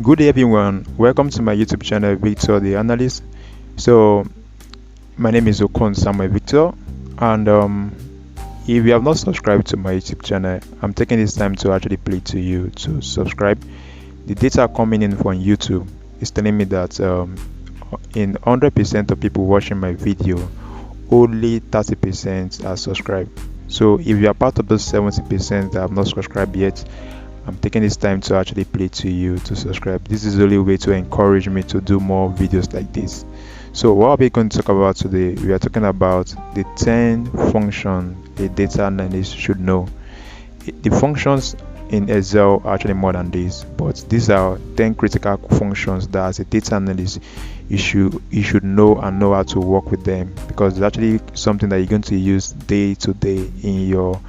Good day everyone, welcome to my YouTube channel Victor the Analyst. So my name is Okon Samuel Victor, and if you have not subscribed to my YouTube channel, I'm taking this time to actually plead to you to subscribe. The data coming in from YouTube is telling me that in 100% of people watching my video, only 30% are subscribed. So if you are part of those 70% that have not subscribed yet, I'm taking this time to actually plead to you to subscribe. This is the only way to encourage me to do more videos like this. So what are we going to talk about today? We are talking about the 10 functions a data analyst should know. The functions in Excel are actually more than this, but these are 10 critical functions that as a data analyst you should know and know how to work with them, because it's actually something that you're going to use day to day in your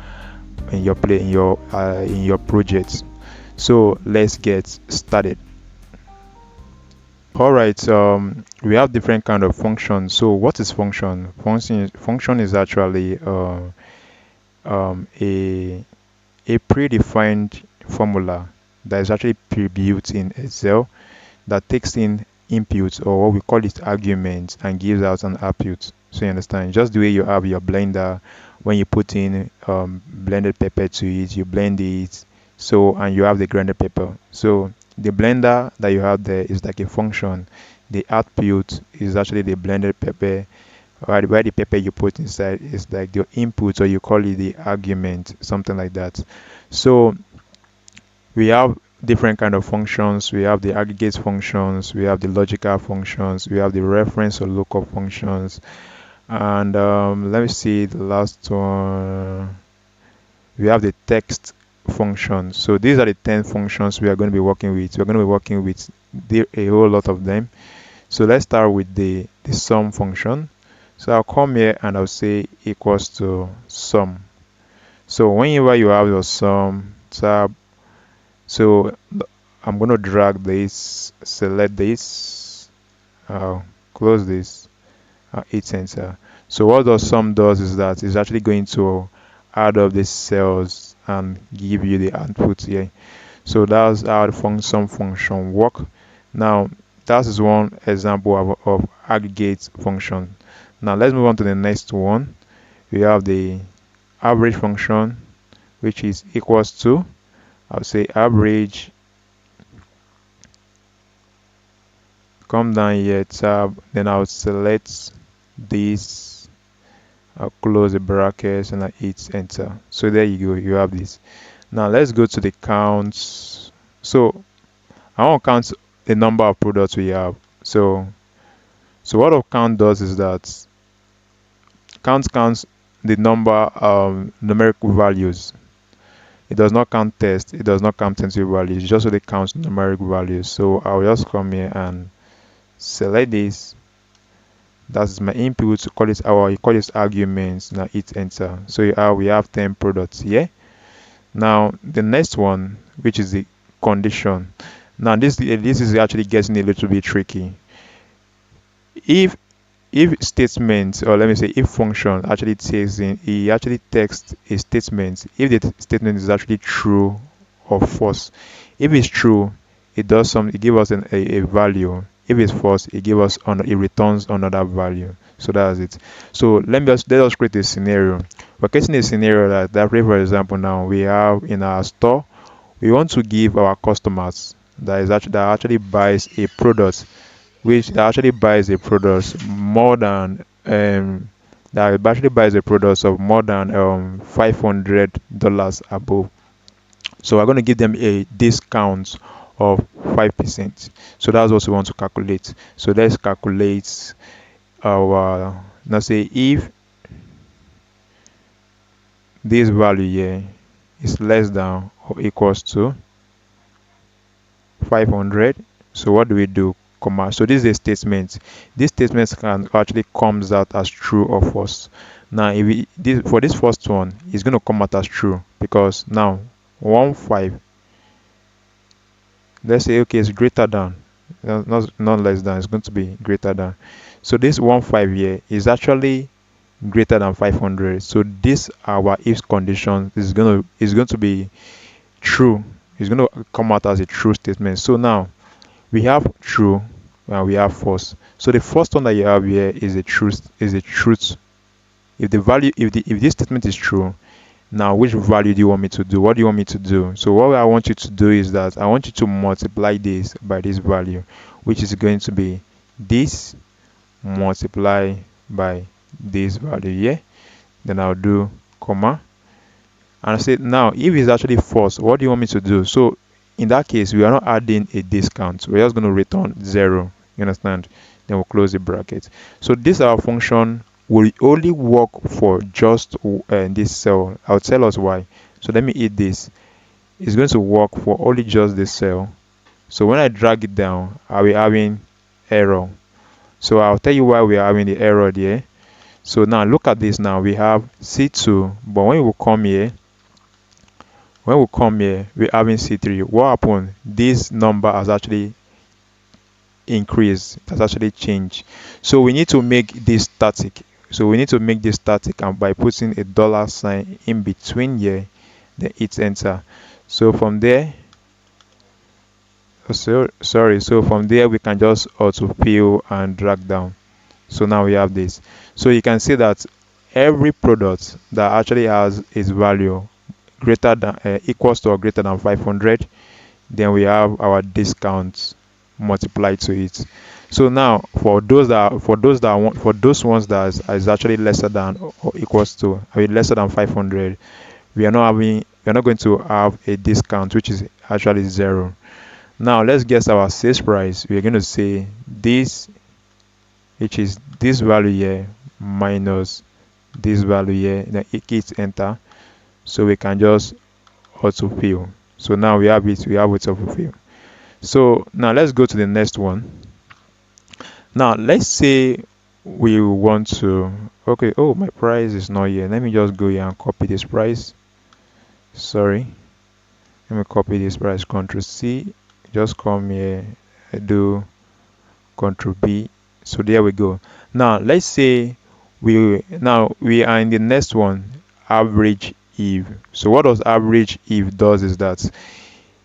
projects. So let's get started. All right, we have different kind of functions. So what is function? Function is actually a predefined formula that is actually pre-built in Excel that takes in inputs, or what we call it arguments, and gives out an output. So you understand, just the way you have your blender, when you put in blended pepper to it, you blend it, so, and you have the grounded pepper. So the blender that you have there is like a function. The output is actually the blended pepper, where the pepper you put inside is like the input, or you call it the argument, something like that. So we have different kind of functions. We have the aggregate functions, we have the logical functions, we have the reference or lookup functions, and let me see the last one. We have the text functions. So these are the 10 functions we are going to be working with. We're going to be working with a whole lot of them. So let's start with the sum function. So I'll come here and I'll say equals to sum. So whenever you have your sum tab, so I'm going to drag this, select this, close this, hit enter. So what the sum does is that it's actually going to add up these cells and give you the output here. So that's how the sum function work. Now that is one example of aggregate function. Now let's move on to the next one. We have the average function, which is equals to, I'll say average, come down here, tab, then I'll select this, I'll close the brackets and I hit enter. So there you go, you have this. Now let's go to the counts. So I want to count the number of products we have. So what a count does is that counts the number of numerical values. It does not count text, it does not count tentative values, it just really counts numerical values. So I'll just come here and select this. That's my input. You call it arguments. Now hit enter. So we have 10 products here. Now the next one, which is the condition. Now this is actually getting a little bit tricky. If statement, or let me say if function actually takes a statement, if the statement is actually true or false. If it's true, it gives us a value. If it's false, it returns another value. So that's it. So let us create a scenario. We're creating a scenario that for example, now we have in our store, we want to give our customers that actually buys a product, more than that actually buys a product of more than $500 above. So we're going to give them a discount of 5%. So that's what we want to calculate. So let's calculate our, now say if this value here is less than or equals to 500. So what do we do? Comma. So this is a statement. This statement can actually comes out as true or false. Now for this first one, it's going to come out as true, because now 15, let's say, okay, it's greater than, not less than, it's going to be greater than. So this 15 here is actually greater than 500. So this our if condition is going to be true. It's going to come out as a true statement. So now We have true and we have false. So the first one that you have here is a truth. If the value, if this statement is true, now which value do you want me to do? What do you want me to do? So what I want you to do is that I want you to multiply this by this value, which is going to be this multiply by this value here. Then I'll do comma, and I say now if it's actually false, what do you want me to do? So in that case, we are not adding a discount, we're just going to return 0. You understand? Then we'll close the bracket. So this our function will only work for just this cell. I'll tell us why. So let me hit this. It's going to work for only just this cell. So when I drag it down, I'll be having error. So I'll tell you why we are having the error there. So now look at this. Now we have C2, but when we come here, we're having C3. What happened? This number has actually increased, it has actually changed. So we need to make this static. And by putting a $sign in between here, then hit enter. So from there, so from there we can just autofill and drag down. So now we have this. So you can see that every product that actually has its value greater than equals to or greater than 500, then we have our discounts multiplied to it. So now for those ones that is actually lesser than or equals to, lesser than 500, we are not going to have a discount, which is actually 0. Now let's guess our sales price. We are going to say this, which is this value here minus this value here, then hit enter. So we can just autofill. So now we have it autofill. So now let's go to the next one. Now let's say we want to, okay, oh, my price is not here. Let me just go here and copy this price. Sorry, let me copy this price, Ctrl C, just come here, I do Ctrl B. So there we go. Now let's say we are in the next one, average if. So what does average if does is that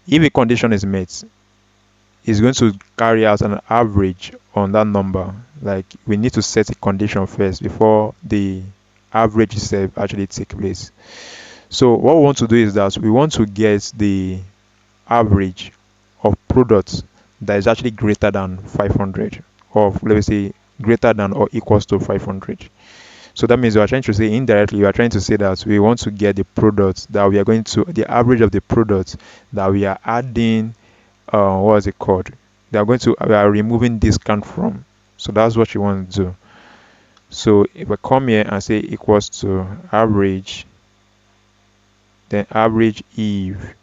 if a condition is met, it's going to carry out an average on that number. Like we need to set a condition first before the average itself actually take place. So what we want to do is that we want to get the average of products that is actually greater than 500, or let me say greater than or equals to 500. So that means we are trying to say indirectly, we are trying to say that we want to get the products that we are going to, the average of the products that we are adding, what is it called? We are removing discount from. So that's what you want to do. So if I come here and say equals to average, then average if,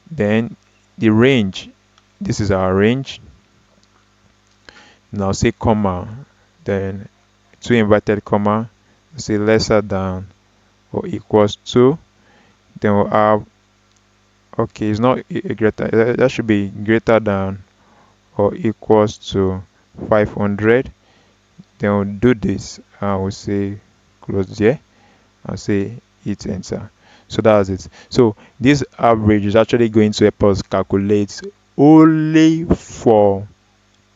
then the range, this is our range. Now say comma, then two inverted comma, say lesser than or equals to, then we'll have, okay, it's not a greater, that should be greater than or equals to 500. Then we'll do this and we'll say close here and say hit enter. So that's it. So this average is actually going to help us calculate only for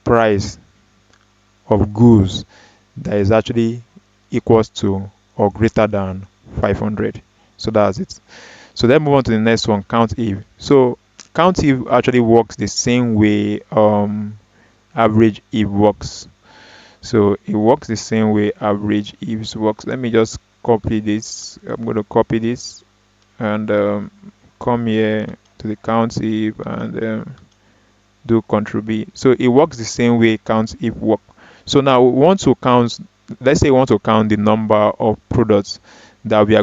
price of goods that is actually equals to or greater than 500. So that's it. So then move on to the next one, COUNTIF. So COUNTIF actually works the same way average if works. So it works the same way average if works. Let me just copy this. I'm going to copy this and come here to the COUNTIF and do Ctrl B. So it works the same way COUNTIF work. So now we want to count, let's say we want to count the number of products that we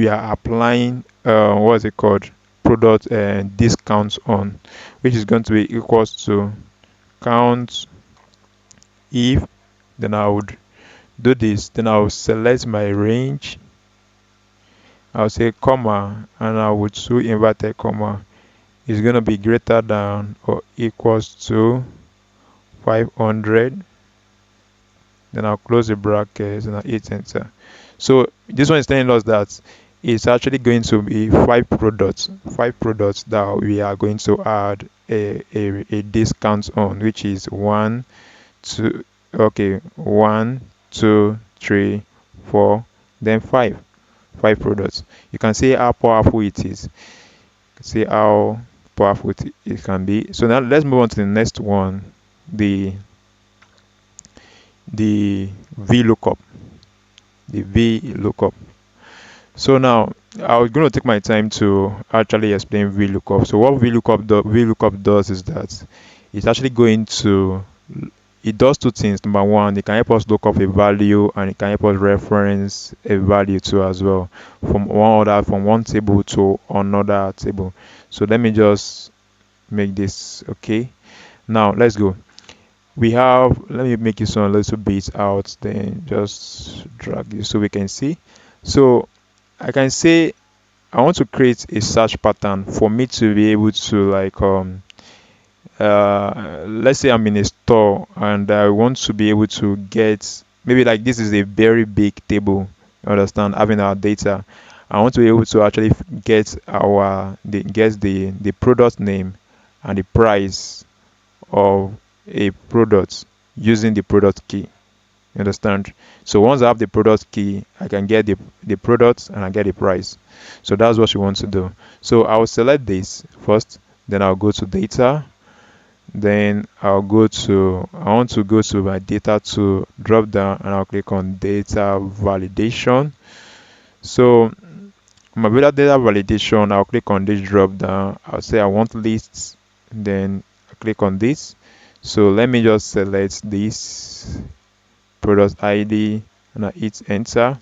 are applying what is it called, product discounts on, which is going to be equals to count if. Then I would do this, then I'll select my range, I'll say comma, and I would do inverted comma, is going to be greater than or equals to 500. Then I'll close the brackets and I'll hit enter. So this one is telling us that it's actually going to be 5 products that we are going to add a discount on, which is 1 2 okay, 1 2 3 4, then 5 products. You can see how powerful it is. See how powerful it can be. So now let's move on to the next one, the the VLOOKUP. The VLOOKUP. So now I was going to take my time to actually explain VLOOKUP. So what VLOOKUP does is that it's actually going to, it does two things. Number one, it can help us look up a value, and it can help us reference a value too as well, from one table to another table. So let me just make this okay. Now let's go. We have, let me make this one a little bit out, then just drag this so we can see. So I can say I want to create a search pattern for me to be able to, like, let's say I'm in a store and I want to be able to get, maybe like this is a very big table, you understand, having our data. I want to be able to actually get the product name and the price of a product using the product key. You understand? So once I have the product key, I can get the product and I get the price. So that's what you want to do. So I'll select this first, then I'll go to data, then I want to go to my data to drop down, and I'll click on data validation. So my data validation, I'll click on this drop down. I'll say I want lists, then I click on this. So let me just select this product ID and I hit enter.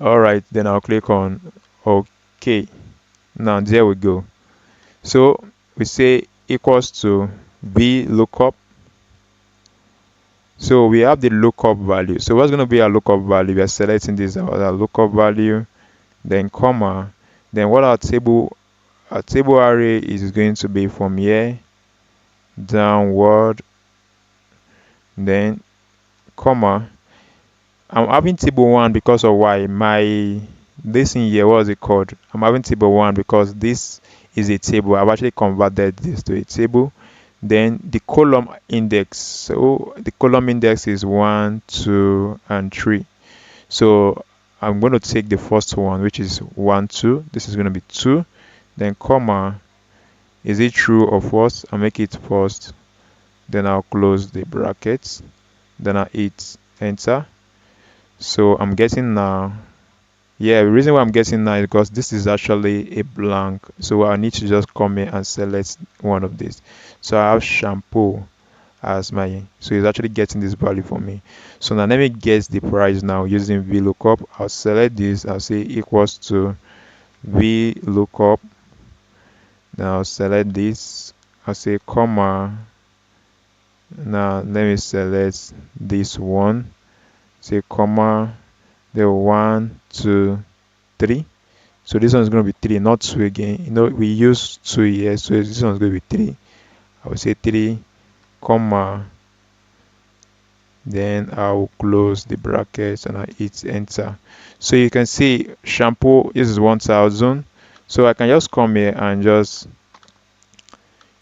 All right, then I'll click on OK. Now there we go. So we say equals to VLOOKUP. So we have the lookup value. So what's going to be our lookup value? We are selecting this as our lookup value, then comma, then what our table array is going to be from here downward, then comma. I'm having table 1 because of why this in here, what is it called? I'm having table 1 because this is a table. I've actually converted this to a table. Then the column index, so the column index is 1 2 and 3. So I'm going to take the first one, which is 1 2. This is going to be 2, then comma, is it true or false? I'll make it first, then I'll close the brackets, then I hit enter. So I'm getting now, yeah, the reason why I'm getting now is because this is actually a blank, so I need to just come here and select one of these. So I have shampoo as my, so it's actually getting this value for me. So now let me get the price now using VLOOKUP. I'll select this, I'll say equals to VLOOKUP. Now I'll select this, I'll say comma. Now let me select this one, say comma, the 1 2 3. So this one is going to be 3, not 2 again. You know, we use 2 here, so this one is going to be 3. I will say 3, comma, then I will close the brackets and I hit enter. So you can see shampoo, this is 1000. So I can just come here and just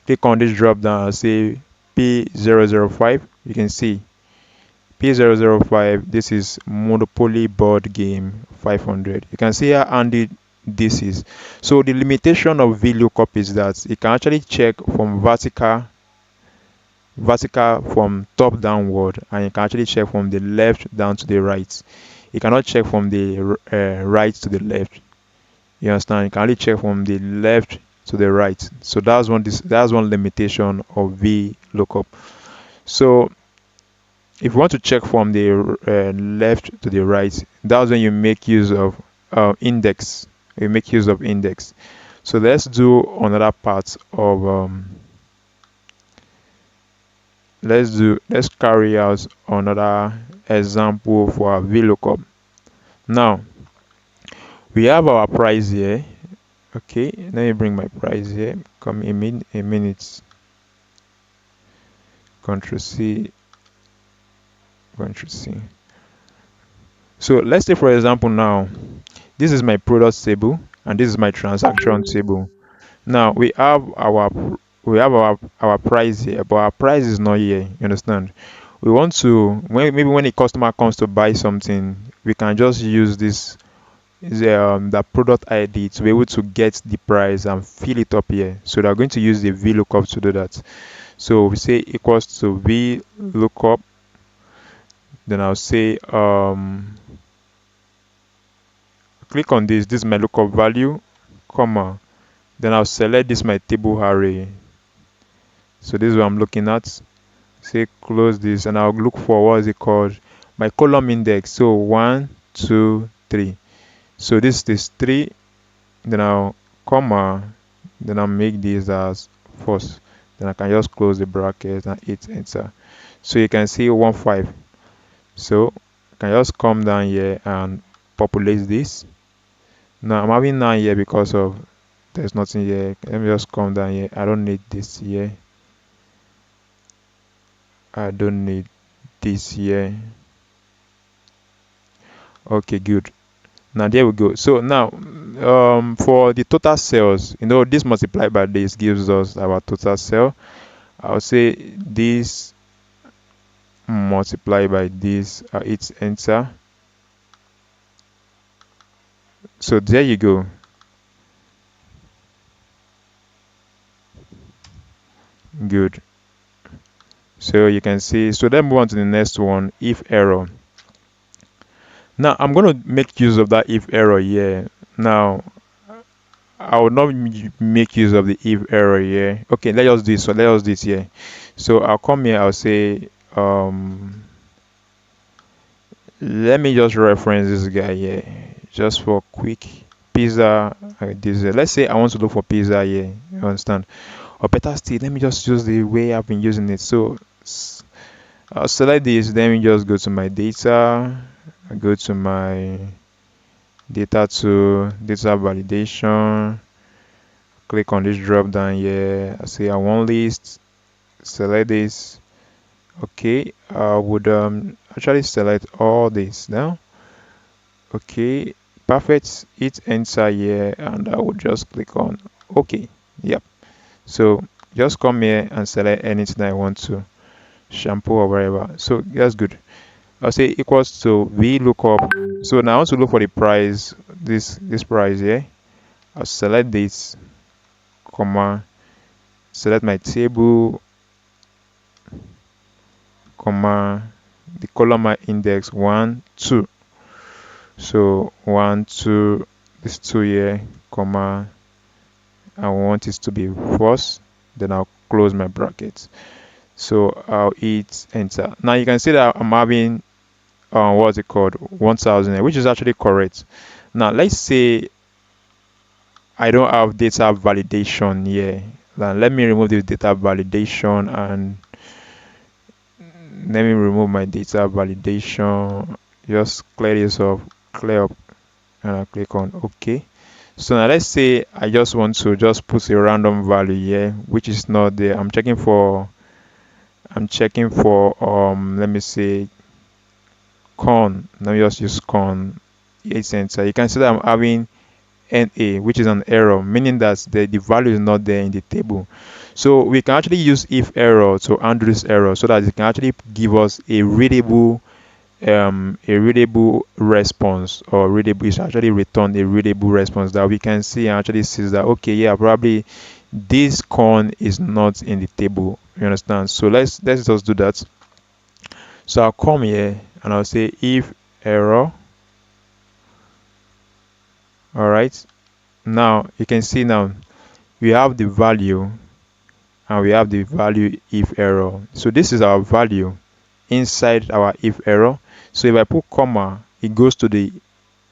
click on this drop down and say P005. You can see P005, this is Monopoly board game 500. You can see how handy this is. So the limitation of VLOOKUP is that it can actually check from vertical from top downward, and you can actually check from the left down to the right. You cannot check from the right to the left. You understand? You can only check from the left to the right. So that's one limitation of VLOOKUP. So if you want to check from the left to the right, that's when you make use of index. You make use of index. So let's do another part of let's carry out another example for our VLOOKUP. Now we have our price here. Okay, let me bring my price here. Come a minute. Control C. Control C. So let's say, for example, now this is my product table and this is my transaction table. Now we have our we have our price here, but our price is not here. You understand? We want to, maybe when a customer comes to buy something, we can just use this the product ID to be able to get the price and fill it up here. So they're going to use the VLOOKUP to do that. So we say equals to VLOOKUP. Then I'll say click on this. This is my lookup value, comma. Then I'll select this my table array. So this is what I'm looking at. Say close this, and I'll look for what is it called, my column index. So 1, 2, 3. So this is 3. Then I'll comma. Then I'll make this as first. Then I can just close the bracket and hit enter. So you can see 1, 5. So I can just come down here and populate this. Now I'm having 9 here because of there's nothing here. Let me just come down here. I don't need this here. I don't need this here. Okay, good. Now there we go. So now for the total sales, this multiplied by this gives us our total sale. I'll say this multiplied by this, hit enter. So there you go. Good. So you can see, so then move on to the next one, if error. Now I'm going to make use of that if error here. Now I will not make use of the if error here. Okay, let us do this. So let us do this here. So I'll come here. I'll say let me just reference this guy here just for quick pizza. Let's say I want to look for pizza here. You understand? Or better still, let me just use the way I've been using it. So I'll select this. Then we just go to my data. I go to my data to data validation. Click on this drop down here. I say I want list. Select this. Okay, I would actually select all this now. Okay, perfect. Hit enter here, and I would just click on OK. Yep. So just come here and select anything I want to, shampoo or whatever. So that's good. I'll say equals to VLOOKUP. So now I want to look for the price, this price here. I'll select this, comma, select my table, comma, the column index 1, 2. So 1, 2, this 2 here, comma, I want it to be first. Then I'll close my brackets. So I'll hit enter. Now you can see that I'm having what's it called, 1000, which is actually correct. Now let's say I don't have data validation here. Now let me remove this data validation and let me remove my data validation. Just clear this off, clear up, and I'll click on OK. So now let's say I just want to just put a random value here which is not there. I'm checking for let me say corn. Let me just use corn. Hit enter. You can see that I'm having NA, which is an error, meaning that the value is not there in the table. So we can actually use if error to undo this error so that it can actually give us a readable response, or readable is actually return a readable response that we can see and actually see that okay, yeah, probably this corn is not in the table. You understand? So let's just do that. So I'll come here and I'll say if error. All right, now you can see now we have the value and we have the value if error. So this is our value inside our if error. So if I put comma, it goes to the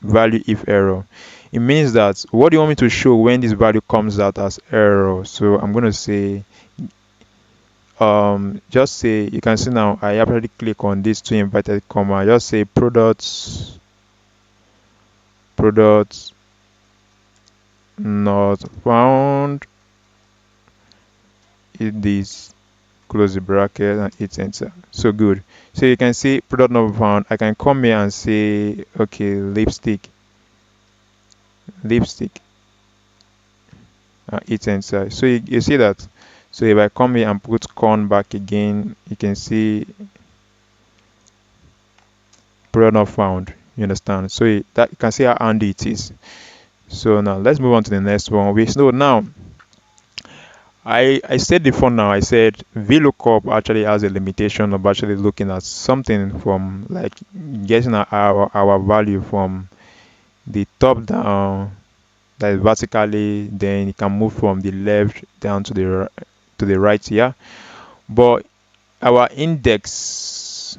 value if error. It means that what do you want me to show when this value comes out as error? So I'm going to say just say, you can see now I already click on this two inverted comma. Just say products not found. Hit this, close the bracket and hit enter. So good. So you can see product not found. I can come here and say okay, lipstick, hit enter. So you see that. So if I come here and put corn back again, you can see product not found. You understand? So that you can see how handy it is. So now let's move on to the next one. We know now. I said before now, I said VLOOKUP actually has a limitation of actually looking at something from like getting our value from the top down, that is vertically, then it can move from the left down to the right here. But our index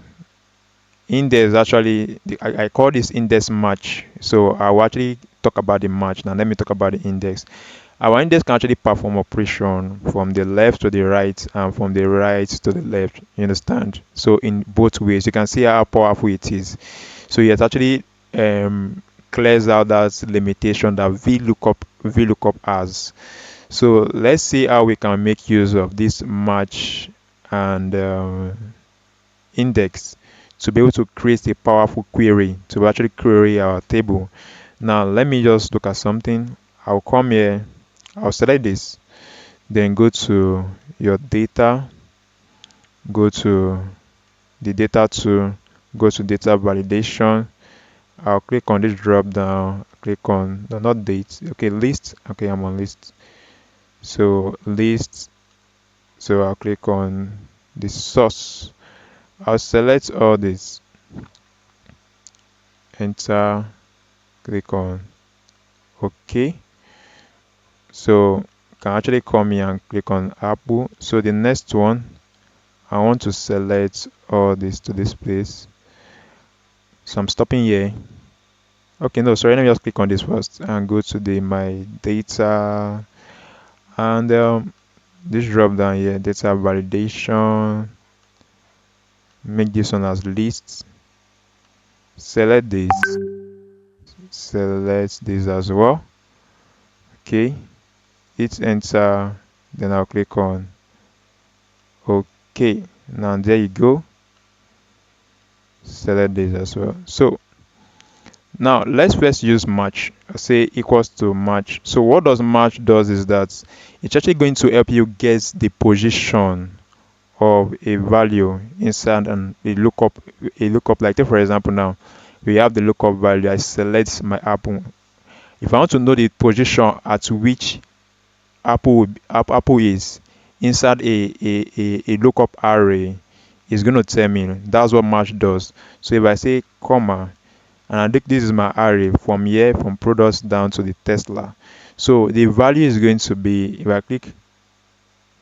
actually, I call this index match. So I will actually talk about the match now. Let me talk about the index. Our index can actually perform operation from the left to the right and from the right to the left. You understand? So in both ways, you can see how powerful it is. So it actually clears out that limitation that VLOOKUP has. So let's see how we can make use of this match and index to be able to create a powerful query to actually query our table. Now let me just look at something. I'll come here, I'll select this, then go to your data, go to the data tool, go to data validation. I'll click on this drop down, click on no, not date, okay, list. Okay, I'm on list. So list, so I'll click on the source. I'll select all this, enter, click on OK. So can actually come here and click on Apple. So the next one, I want to select all this to this place. So I'm stopping here. Okay, no, sorry, let me just click on this first and go to the my data and this drop down here, data validation. Make this one as list. Select this. Select this as well. Okay, hit enter, then I'll click on OK. Now there you go. Select this as well. So now let's first use match. Say equals to match. So what does match does is that it's actually going to help you guess the position of a value inside and a lookup. Like take for example, now we have the lookup value. I select my apple. If I want to know the position at which apple is inside a lookup array, is going to tell me. That's what match does. So if I say comma and I think this is my array from here, from products down to the Tesla, so the value is going to be, if I click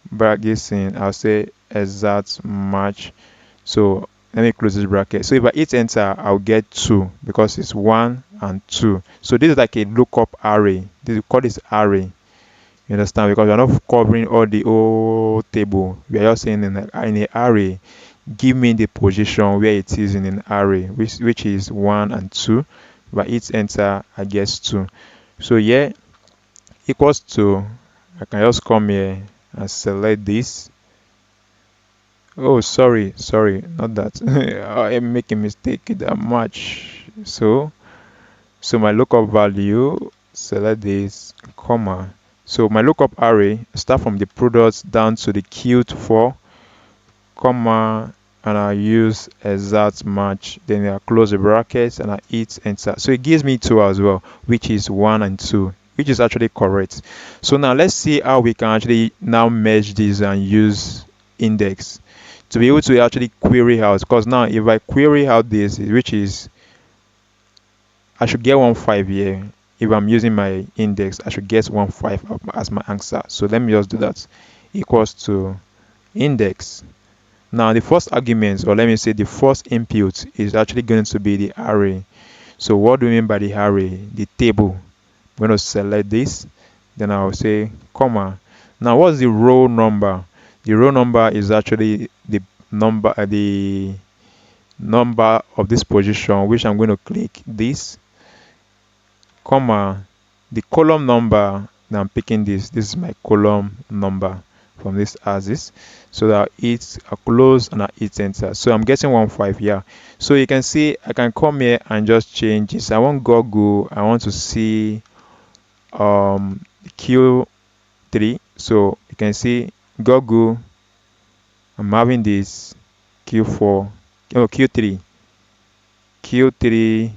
brackets in, I'll say exact match. So let me close this bracket. So if I hit enter, I'll get 2 because it's 1 and 2. So this is like a lookup array. This we call this array. You understand? Because we're not covering all the whole table. We are just saying in an array, give me the position where it is in an array, which is 1 and 2. But hit enter, I get 2. So yeah, equals to, I can just come here and select this. Oh, sorry, not that. I'm making mistake that much. So my lookup value, select this, comma. So my lookup array start from the products down to the queued for, comma, and I use exact match. Then I close the brackets and I hit enter. So it gives me 2 as well, which is 1 and 2, which is actually correct. So now let's see how we can actually now merge this and use index to be able to actually query out. Because now if I query out this, which is, I should get 1.5 here. If I'm using my index, I should get 1.5 as my answer. So let me just do that. Equals to index. Now the first argument, or let me say the first input, is actually going to be the array. So what do we mean by the array? The table. I'm going to select this, then I'll say comma. Now what's the row number? The row number is actually the number of this position, which I'm going to click this, comma, the column number. Now I'm picking this is my column number from this axis. So that it's a close and I hit enter. So I'm getting 1.5 here. So you can see I can come here and just change this. I want Google, I want to see Q3. So you can see Google, I'm having this Q4, oh, Q3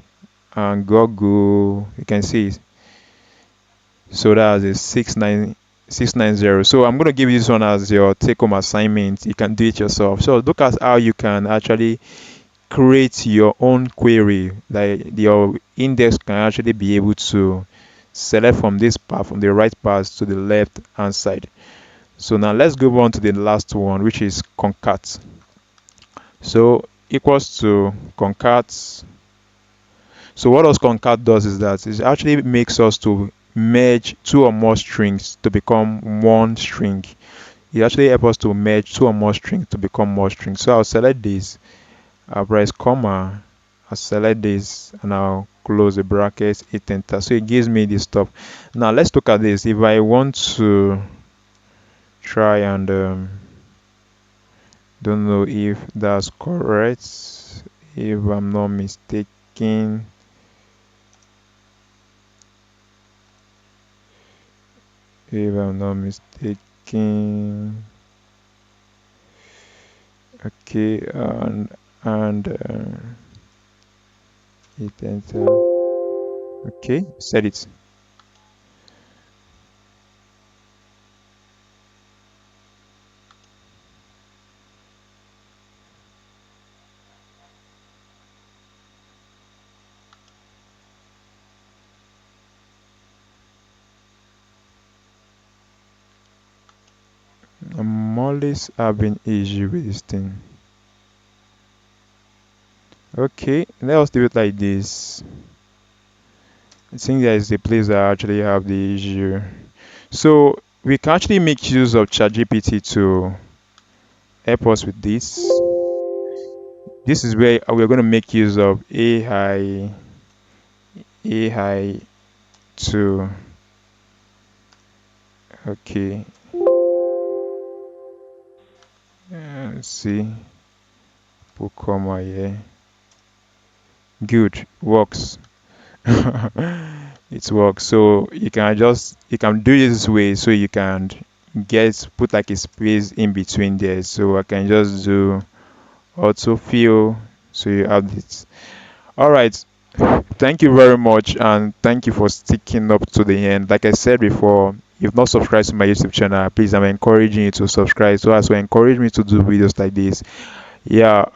and Google, you can see. So that's a 690. So I'm going to give you this one as your take-home assignment. You can do it yourself. So look at how you can actually create your own query. Like your index can actually be able to select from this path, from the right path to the left hand side. So now let's go on to the last one, which is concat. So equals to concat. So what else concat does is that it actually makes us to merge two or more strings to become one string. It actually helps us to merge two or more strings to become more strings. So I'll select this, I'll press comma, I'll select this, and I'll close the bracket, hit enter. So it gives me this stuff. Now let's look at this. If I want to try and don't know if that's correct, if I'm not mistaken. If I'm not mistaken. Okay, and hit enter. Okay, set it. I'm always having issue with this thing. Okay, let us do it like this. I think there is a place that I actually have the issue. So we can actually make use of ChatGPT to help us with this. This is where we're going to make use of AI to, okay, let's see, put comma here. Good, works. It works. So you can do it this way, so you can put like a space in between there. So I can just do autofill, so you have this. All right, thank you very much, and thank you for sticking up to the end. Like I said before, if you've not subscribed to my YouTube channel, please, I'm encouraging you to subscribe, so as well encourage me to do videos like this. Yeah,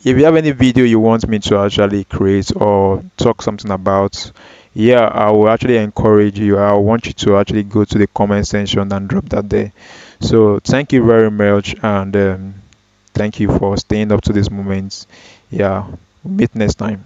if you have any video you want me to actually create or talk something about, yeah, I will actually encourage you. I want you to actually go to the comment section and drop that there. So thank you very much, and thank you for staying up to this moment. Yeah, we'll meet next time.